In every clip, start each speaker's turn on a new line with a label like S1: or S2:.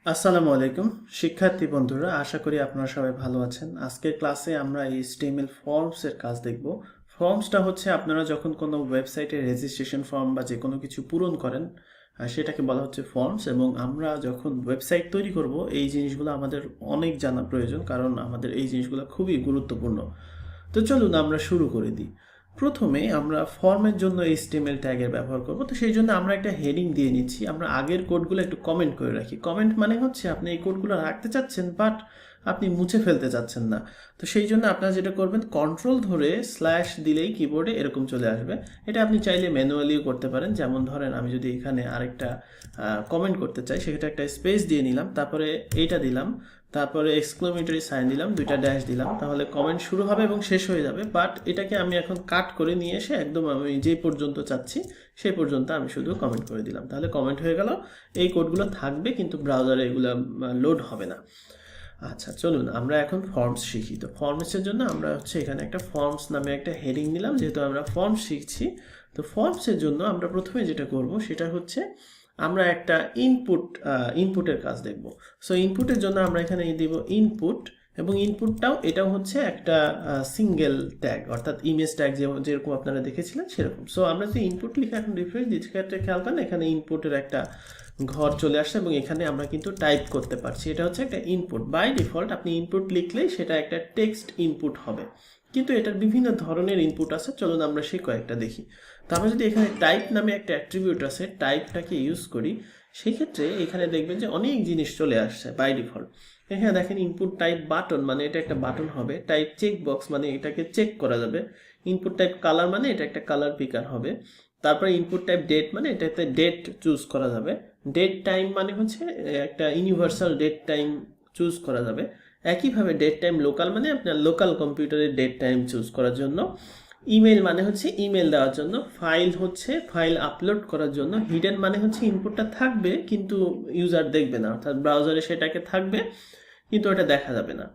S1: আসসালামু আলাইকুম শিক্ষার্থী বন্ধুরা, আশা করি আপনারা সবাই ভালো আছেন। আজকের ক্লাসে আমরা এইচটিএমএল ফর্মসের কাজ দেখব। ফর্মসটা হচ্ছে আপনারা যখন কোনো ওয়েবসাইটে রেজিস্ট্রেশন ফর্ম বা যে কোনো কিছু পূরণ করেন সেটাকে বলা হচ্ছে ফর্মস। এবং আমরা যখন ওয়েবসাইট তৈরি করব এই জিনিসগুলো আমাদের অনেক জানা প্রয়োজন, কারণ আমাদের এই জিনিসগুলো খুবই গুরুত্বপূর্ণ। তো চলুন আমরা শুরু করে দিই। প্রথমে আমরা ফর্মের জন্য এইচটিএমএল ট্যাগের ব্যবহার করব। তো সেই জন্য আমরা একটা হেডিং দিয়ে নিচ্ছি। আমরা আগের কোডগুলো একটু কমেন্ট করে রাখি। কমেন্ট মানে হচ্ছে আপনি এই কোডগুলো রাখতে চাচ্ছেন বাট আপনি মুছে ফেলতে চাচ্ছেন না। তো সেই জন্য আপনারা যেটা করবেন, কন্ট্রোল ধরে স্ল্যাশ দিলেই কিবোর্ডে এরকম চলে আসবে। এটা আপনি চাইলে ম্যানুয়ালিও করতে পারেন। যেমন ধরেন আমি যদি এখানে আরেকটা কমেন্ট করতে চাই, সেক্ষেত্রে একটা স্পেস দিয়ে নিলাম, তারপরে এইটা দিলাম, তারপরে এক্সক্লেমেটরি সাইন দিলাম, দুইটা ড্যাশ দিলাম, তাহলে কমেন্ট শুরু হবে এবং শেষ হয়ে যাবে। বাট এটাকে আমি এখন কাট করে নিয়ে এসে একদম আমি যে পর্যন্ত চাচ্ছি সেই পর্যন্ত আমি শুধু কমেন্ট করে দিলাম, তাহলে কমেন্ট হয়ে গেল। এই কোডগুলো থাকবে কিন্তু ব্রাউজারে এগুলো লোড হবে না। আচ্ছা, চলুন আমরা এখন ফর্মস শিখি। তো ফর্মসের জন্য আমরা হচ্ছে এখানে একটা ফর্মস নামে একটা হেডিং নিলাম, যেহেতু আমরা ফর্মস শিখছি। তো ফর্মসের জন্য আমরা প্রথমে যেটা করব সেটা হচ্ছে আমরা একটা ইনপুটের কাজ দেখব। সো ইনপুটের জন্য আমরা এখানে দিব ইনপুট, এবং ইনপুটটাও এটাও হচ্ছে একটা সিঙ্গেল ট্যাগ, অর্থাৎ ইমেজ ট্যাগ যেরকম আপনারা দেখেছিলেন সেরকম। সো আমরা যে ইনপুট লিখে এখন রিফ্রেশ দিচ্ছি, ক্ষেত্রে খেয়াল করেন এখানে ইনপুটের একটা ঘর চলে আসছে এবং এখানে আমরা কিন্তু টাইপ করতে পারছি। এটা হচ্ছে একটা ইনপুট। বাই ডিফল্ট আপনি ইনপুট লিখলেই সেটা একটা টেক্সট ইনপুট হবে, কিন্তু এটার বিভিন্ন ধরনের ইনপুট আছে। চলুন আমরা সেই কয়েকটা দেখি। তো আমরা যদি এখানে টাইপ নামে একটা অ্যাট্রিবিউট আছে, টাইপটাকে ইউজ করি, সেই ক্ষেত্রে এখানে দেখবেন যে অনেক জিনিস চলে আসছে বাই ডিফল্ট। এখানে দেখেন ইনপুট টাইপ বাটন, মানে এটা একটা বাটন হবে। টাইপ চেক বক্স, মানে এটাকে চেক করা যাবে। ইনপুট টাইপ কালার, মানে এটা একটা কালার পিকার হবে। তারপরে ইনপুট টাইপ ডেট, মানে এটাতে ডেট চুজ করা যাবে। ডেট টাইম মানে হচ্ছে একটা ইউনিভার্সাল ডেট টাইম চুজ করা যাবে। একইভাবে ডেট টাইম লোকাল, মানে আপনার লোকাল কম্পিউটারে ডেট টাইম চুজ করার জন্য। ইমেল মানে হচ্ছে ইমেল দেওয়ার জন্য। ফাইল হচ্ছে ফাইল আপলোড করার জন্য। হিডেন মানে হচ্ছে ইনপুটটা থাকবে কিন্তু ইউজার দেখবে না, অর্থাৎ ব্রাউজারে সেটাকে থাকবে কিন্তু ওটা দেখা যাবে না।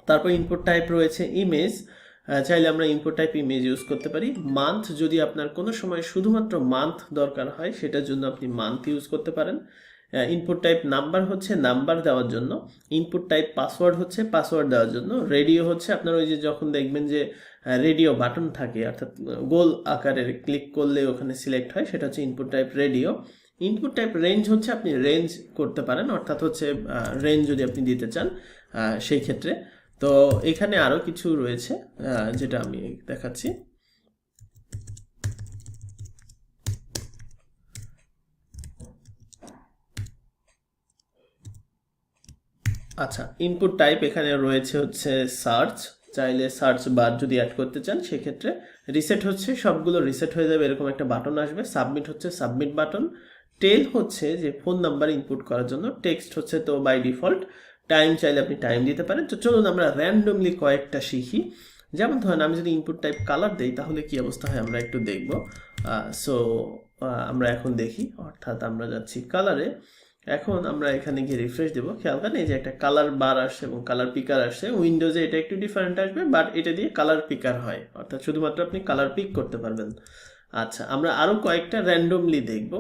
S1: তারপর ইনপুট টাইপ রয়েছে ইমেজ, চাইলে আমরা ইনপুট টাইপ ইমেজ ইউজ করতে পারি। মান্থ, যদি আপনার কোনো সময় শুধুমাত্র মান্থ দরকার হয় সেটার জন্য আপনি মান্থ ইউজ করতে পারেন। ইনপুট টাইপ নাম্বার হচ্ছে নাম্বার দেওয়ার জন্য। ইনপুট টাইপ পাসওয়ার্ড হচ্ছে পাসওয়ার্ড দেওয়ার জন্য। রেডিও হচ্ছে আপনার ওই যে যখন দেখবেন যে রেডিও বাটন থাকে, অর্থাৎ গোল আকারের ক্লিক করলে ওখানে সিলেক্ট হয়, সেটা হচ্ছে input type radio. Input type range হচ্ছে আপনি রেঞ্জ করতে পারেন, অর্থাৎ হচ্ছে রেঞ্জ যদি আপনি দিতে চান সেই ক্ষেত্রে। তো এখানে আরো কিছু রয়েছে যেটা আমি দেখাচ্ছি। আচ্ছা, ইনপুট টাইপ এখানে রয়েছে হচ্ছে সার্চ, চাইলে সার্চ বার যদি অ্যাড করতে চান সেক্ষেত্রে। রিসেট হচ্ছে সবগুলো রিসেট হয়ে যাবে, এরকম একটা বাটন আসবে। সাবমিট হচ্ছে সাবমিট বাটন। টেল হচ্ছে যে ফোন নাম্বার ইনপুট করার জন্য। টেক্সট হচ্ছে তো বাই ডিফল্ট। টাইম চাইলে আপনি টাইম দিতে পারেন। তো চলুন আমরা র্যান্ডমলি কয়েকটা শিখি। যেমন ধরেন আমি যদি ইনপুট টাইপ কালার দেই তাহলে কি অবস্থা হয় আমরা একটু দেখব। সো আমরা এখন দেখি, অর্থাৎ আমরা যাচ্ছি কালারে। এখন আমরা এখানে গিয়ে রিফ্রেশ দেবো। খেয়াল করেন এই যে একটা কালার বার আসছে এবং কালার পিকার আসছে। উইন্ডোজে এটা একটু ডিফারেন্ট আসবে, বাট এটা দিয়ে কালার পিকার হয়, অর্থাৎ শুধুমাত্র আপনি কালার পিক করতে পারবেন। আচ্ছা, আমরা আরও কয়েকটা র্যান্ডমলি দেখব।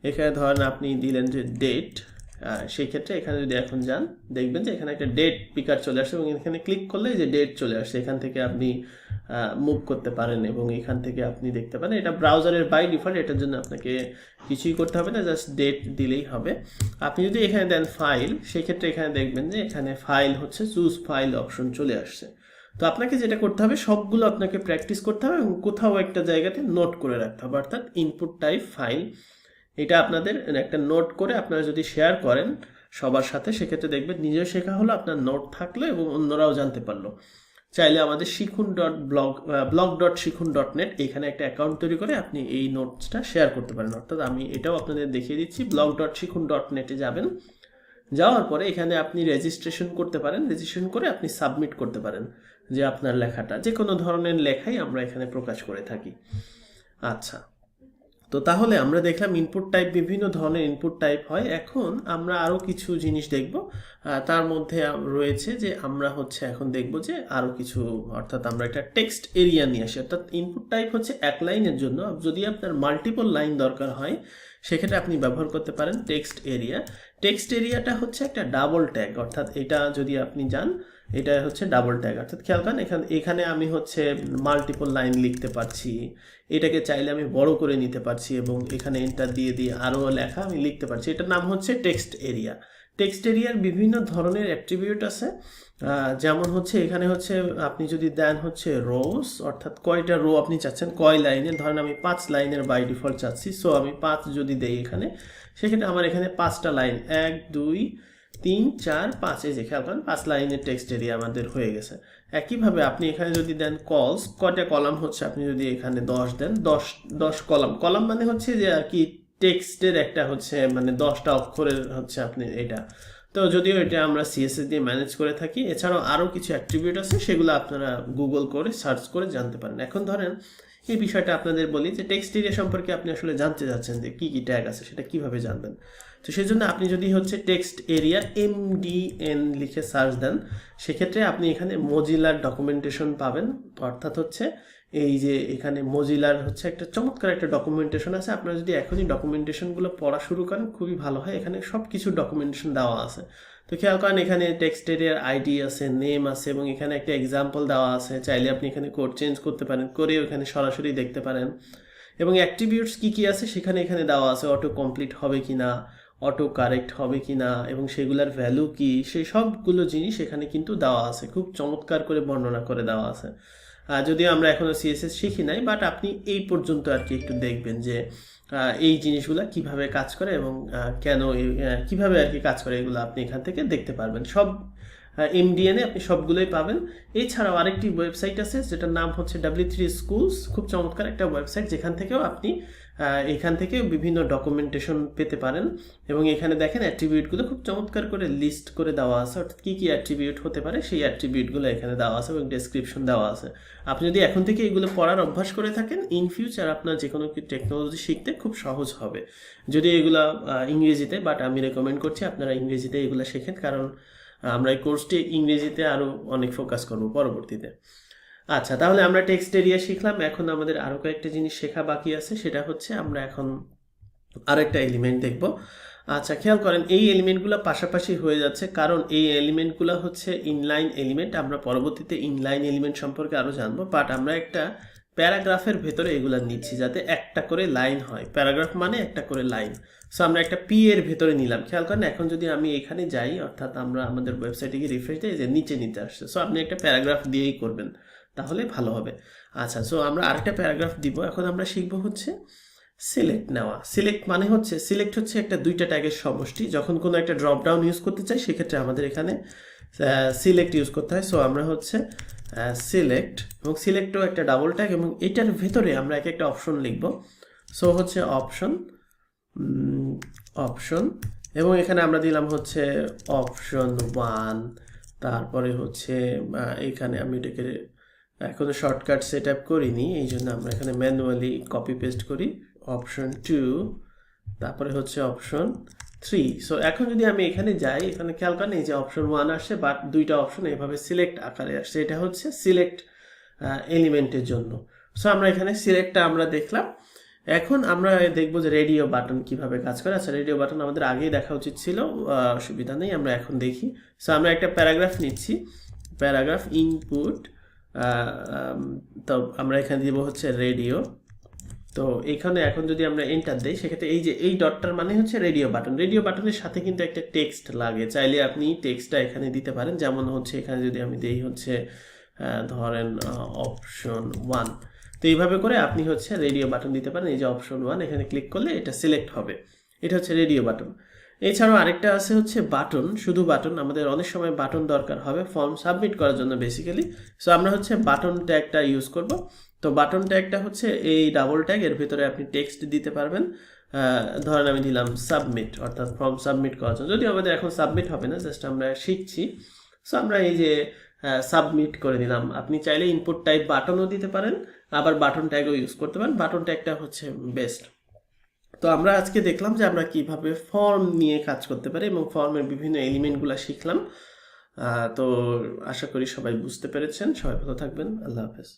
S1: এখানে ধরেন আপনি দিলেন যে ডেট, সেই ক্ষেত্রে এখানে যদি এখন যান দেখবেন যে এখানে একটা ডেট পিকার চলে আসছে এবং এখানে ক্লিক করলে যে ডেট চলে আসছে। এখান থেকে আপনি মুভ করতে পারেন এবং এখান থেকে আপনি দেখতে পারেন। এটা ব্রাউজারের বাই ডিফল্ট, এটার জন্য আপনাকে কিছুই করতে হবে না, জাস্ট ডেট দিলেই হবে। আপনি যদি এখানে দেন ফাইল, সেই ক্ষেত্রে এখানে দেখবেন যে এখানে ফাইল হচ্ছে চুজ ফাইল অপশন চলে আসছে। তো আপনাকে যেটা করতে হবে সবগুলো আপনাকে প্র্যাকটিস করতে হবে এবং কোথাও একটা জায়গাতে নোট করে রাখতে হবে, অর্থাৎ ইনপুট টাইপ ফাইল। এটা আপনাদের একটা নোট করে আপনারা যদি শেয়ার করেন সবার সাথে, সেক্ষেত্রে দেখবেন নিজেও শেখা হলো, আপনার নোট থাকলো এবং অন্যরাও জানতে পারলো। চাইলে আমাদের blog.শিখুন.net এখানে একটা অ্যাকাউন্ট তৈরি করে আপনি এই নোটসটা শেয়ার করতে পারেন। অর্থাৎ আমি এটাও আপনাদের দেখিয়ে দিচ্ছি। blog.শিখুন.net-এ যাবেন, যাওয়ার পরে এখানে আপনি রেজিস্ট্রেশন করতে পারেন। রেজিস্ট্রেশন করে আপনি সাবমিট করতে পারেন যে আপনার লেখাটা, যে কোনো ধরনের লেখাই আমরা এখানে প্রকাশ করে থাকি। আচ্ছা, তো তাহলে আমরা দেখলাম ইনপুট টাইপ, বিভিন্ন ধরনের ইনপুট টাইপ হয়। এখন আমরা আরও কিছু জিনিস দেখব। তার মধ্যে রয়েছে যে আমরা হচ্ছে এখন দেখব যে আরও কিছু, অর্থাৎ আমরা একটা টেক্সট এরিয়া নিয়ে আসি। অর্থাৎ ইনপুট টাইপ হচ্ছে এক লাইনের জন্য, যদি আপনার মাল্টিপল লাইন দরকার হয় সেক্ষেত্রে আপনি ব্যবহার করতে পারেন টেক্সট এরিয়া। টেক্সট এরিয়াটা হচ্ছে একটা ডাবল ট্যাগ, অর্থাৎ এটা যদি আপনি যান এটা হচ্ছে ডাবল ট্যাগ, অর্থাৎ খেয়াল করেন এখানে আমি হচ্ছে মাল্টিপল লাইন লিখতে পারছি, এটাকে চাইলে আমি বড় করে নিতে পারছি এবং এখানে এন্টার দিয়ে দিয়ে আরও লেখা আমি লিখতে পারছি। এটার নাম হচ্ছে টেক্সট এরিয়া। টেক্সট এরিয়ার বিভিন্ন ধরনের অ্যাট্রিবিউট আছে, যেমন হচ্ছে এখানে হচ্ছে আপনি যদি দেন হচ্ছে রোস, অর্থাৎ কয়টা রো আপনি চাচ্ছেন, কয় লাইনের, ধরেন আমি 5 লাইনের বাই ডিফল্ট চাচ্ছি, সো আমি 5 যদি দেই এখানে, সেক্ষেত্রে আমার এখানে 5টা লাইন 1 2 3 4 5, এই যে খেয়াল করেন 5 লাইনের টেক্সট এরিয়া আমাদের হয়ে গেছে। একইভাবে আপনি এখানে যদি দেন কলস, কয়টা কলাম হচ্ছে আপনি যদি এখানে 10 দেন, 10 কলাম, কলাম মানে হচ্ছে যে আর কি টেক্সটের একটা হচ্ছে মানে 10টা অক্ষরের হচ্ছে আপনি এটা। তো যদিও এটা আমরা সিএসএস দিয়ে ম্যানেজ করে থাকি, এছাড়াও আরও কিছু অ্যাট্রিবিউট আছে, সেগুলো আপনারা গুগল করে সার্চ করে জানতে পারেন। এখন ধরেন এই বিষয়টা আপনাদের বলি যে টেক্সট এরিয়া সম্পর্কে আপনি আসলে জানতে যাচ্ছেন যে কী কী ট্যাগ আছে, সেটা কিভাবে জানবেন। তো সেই জন্য আপনি যদি হচ্ছে টেক্সট এরিয়া MDN লিখে সার্চ দেন, সেক্ষেত্রে আপনি এখানে মজিলার ডকুমেন্টেশন পাবেন, অর্থাৎ হচ্ছে এই যে এখানে মজিলার হচ্ছে একটা চমৎকার একটা ডকুমেন্টেশন আছে। আপনারা যদি এখনই ডকুমেন্টেশনগুলো পড়া শুরু করেন খুবই ভালো হয়, এখানে সব কিছু ডকুমেন্টেশন দেওয়া আছে। তো খেয়াল করেন এখানে টেক্সট এরিয়ার আইডি আছে, নেম আছে এবং এখানে একটা এক্সাম্পল দেওয়া আছে, চাইলে আপনি এখানে কোড চেঞ্জ করতে পারেন, করেও এখানে সরাসরি দেখতে পারেন। এবং অ্যাট্রিবিউটস কী কী আছে সেখানে এখানে দেওয়া আছে, অটো কমপ্লিট হবে কি না, অটো কারেক্ট হবে কি না, এবং সেগুলোর ভ্যালু কি, সেই সবগুলো জিনিস এখানে কিন্তু দেওয়া আছে, খুব চমৎকার করে বর্ণনা করে দেওয়া আছে। যদিও আমরা এখনও সিএসএস শিখি নাই, বাট আপনি এই পর্যন্ত আর কি একটু দেখবেন যে এই জিনিসগুলো কিভাবে কাজ করে এবং কেন কিভাবে আর কি কাজ করে, এগুলো আপনি এখান থেকে দেখতে পারবেন। সব MDN-এ আপনি সবগুলোই পাবেন। এছাড়াও আরেকটি ওয়েবসাইট আছে যেটার নাম হচ্ছে W3 Schools, খুব চমৎকার একটা ওয়েবসাইট, যেখান থেকেও আপনি এখান থেকে বিভিন্ন ডকুমেন্টেশন পেতে পারেন। এবং এখানে দেখেন অ্যাট্রিবিউটগুলো খুব চমৎকার করে লিস্ট করে দেওয়া আছে, অর্থাৎ কী কী অ্যাট্রিবিউট হতে পারে সেই অ্যাট্রিবিউটগুলো এখানে দেওয়া আছে এবং ডেসক্রিপশন দেওয়া আছে। আপনি যদি এখন থেকে এগুলো পড়ার অভ্যাস করে থাকেন, ইন ফিউচার আপনার যে কোনো টেকনোলজি শিখতে খুব সহজ হবে। যদি এগুলো ইংরেজিতে, বাট আমি রেকমেন্ড করছি আপনারা ইংরেজিতে এগুলো শেখেন, কারণ আমরা এই কোর্সটি ইংরেজিতে আরও অনেক ফোকাস করব পরবর্তীতে। আচ্ছা, তাহলে আমরা টেক্সট এরিয়া শিখলাম, এখন আমাদের আরও কয়েকটা জিনিস শেখা বাকি আছে, সেটা হচ্ছে আমরা এখন আরেকটা এলিমেন্ট দেখব। আচ্ছা, খেয়াল করেন এই এলিমেন্টগুলো পাশাপাশি হয়ে যাচ্ছে, কারণ এই এলিমেন্টগুলো হচ্ছে ইনলাইন এলিমেন্ট। আমরা পরবর্তীতে ইনলাইন এলিমেন্ট সম্পর্কে আরও জানবো, বাট আমরা একটা প্যারাগ্রাফের ভেতরে এগুলো নিচ্ছি যাতে একটা করে লাইন হয়। প্যারাগ্রাফ মানে একটা করে লাইন, সো আমরা একটা পি এর ভেতরে নিলাম। খেয়াল করেন এখন যদি আমি এখানে যাই, অর্থাৎ আমরা আমাদের ওয়েবসাইটে গিয়ে রিফ্রেশ দিই, যে নিচে নিতে আসছে, সো আপনি একটা প্যারাগ্রাফ দিয়েই করবেন, তাহলে ভালো হবে। আচ্ছা, সো আমরা আরেকটা প্যারাগ্রাফ দিব। এখন আমরা শিখবো হচ্ছে সিলেক্ট নেওয়া। সিলেক্ট মানে হচ্ছে, সিলেক্ট হচ্ছে একটা দুইটা ট্যাগের সমষ্টি। যখন কোনো একটা ড্রপ ডাউন ইউজ করতে চাই, সেক্ষেত্রে আমাদের এখানে সিলেক্ট ইউজ করতে হয়। সো আমরা হচ্ছে সিলেক্ট, এবং সিলেক্টও একটা ডাবল ট্যাগ, এবং এটার ভেতরে আমরা এক একটা অপশন লিখব। সো হচ্ছে অপশন, এবং এখানে আমরা দিলাম হচ্ছে অপশন 1। তারপরে হচ্ছে এখানে আমি এটাকে এখনো শর্টকাট সেট আপ করিনি, এই জন্য আমরা এখানে ম্যানুয়ালি কপি পেস্ট করি। অপশন 2, তারপরে হচ্ছে অপশন 3। সো এখন যদি আমি এখানে যাই, এখানে খেয়াল করেন এই যে অপশন 1 আসছে, বাট দুইটা অপশন এইভাবে সিলেক্ট আকারে আসছে, এটা হচ্ছে সিলেক্ট এলিমেন্টের জন্য। সো আমরা এখানে সিলেক্টটা আমরা দেখলাম। এখন আমরা দেখবো যে রেডিও বাটন কিভাবে কাজ করে। আচ্ছা, রেডিও বাটন আমাদের আগেই দেখা উচিত ছিল, অসুবিধা নেই, আমরা এখন দেখি। সো আমরা একটা প্যারাগ্রাফ নিচ্ছি, প্যারাগ্রাফ ইনপুট, তো আমরা এখানে দিব হচ্ছে রেডিও। তো এখানে এখন যদি আমরা এন্টার দেই, সেক্ষেত্রে এই যে এই ডটটার মানে হচ্ছে রেডিও বাটন। রেডিও বাটনের সাথে কিন্তু একটা টেক্সট লাগে, চাইলে আপনি টেক্সটটা এখানে দিতে পারেন। যেমন হচ্ছে এখানে যদি আমি দেই হচ্ছে ধরেন অপশন 1, তো এইভাবে করে আপনি হচ্ছে রেডিও বাটন দিতে পারেন। এই যে অপশন 1, এখানে ক্লিক করলে এটা সিলেক্ট হবে, এটা হচ্ছে রেডিও বাটন। এছাড়াও আরেকটা আছে হচ্ছে বাটন, শুধু বাটন। আমাদের অনেক সময় বাটন দরকার হবে ফর্ম সাবমিট করার জন্য বেসিক্যালি, সো আমরা হচ্ছে বাটন ট্যাগটা ইউজ করব। তো বাটন ট্যাগটা হচ্ছে এই ডাবল ট্যাগ, এর ভিতরে আপনি টেক্সট দিতে পারবেন। ধরেন আমি দিলাম সাবমিট, অর্থাৎ ফর্ম সাবমিট করার জন্য, যদিও আমাদের এখন সাবমিট হবে না, জাস্ট আমরা শিখছি। সো আমরা এই যে সাবমিট করে দিলাম। আপনি চাইলে ইনপুট টাইপ বাটনও দিতে পারেন, আবার বাটন ট্যাগও ইউজ করতে পারেন। বাটন ট্যাগটা হচ্ছে বেস্ট। তো আমরা আজকে দেখলাম যে আমরা কিভাবে ফর্ম নিয়ে কাজ করতে পারি এবং ফর্মের বিভিন্ন এলিমেন্টগুলো শিখলাম। তো আশা করি সবাই বুঝতে পেরেছেন। সবাই ভালো থাকবেন। আল্লাহ হাফেজ।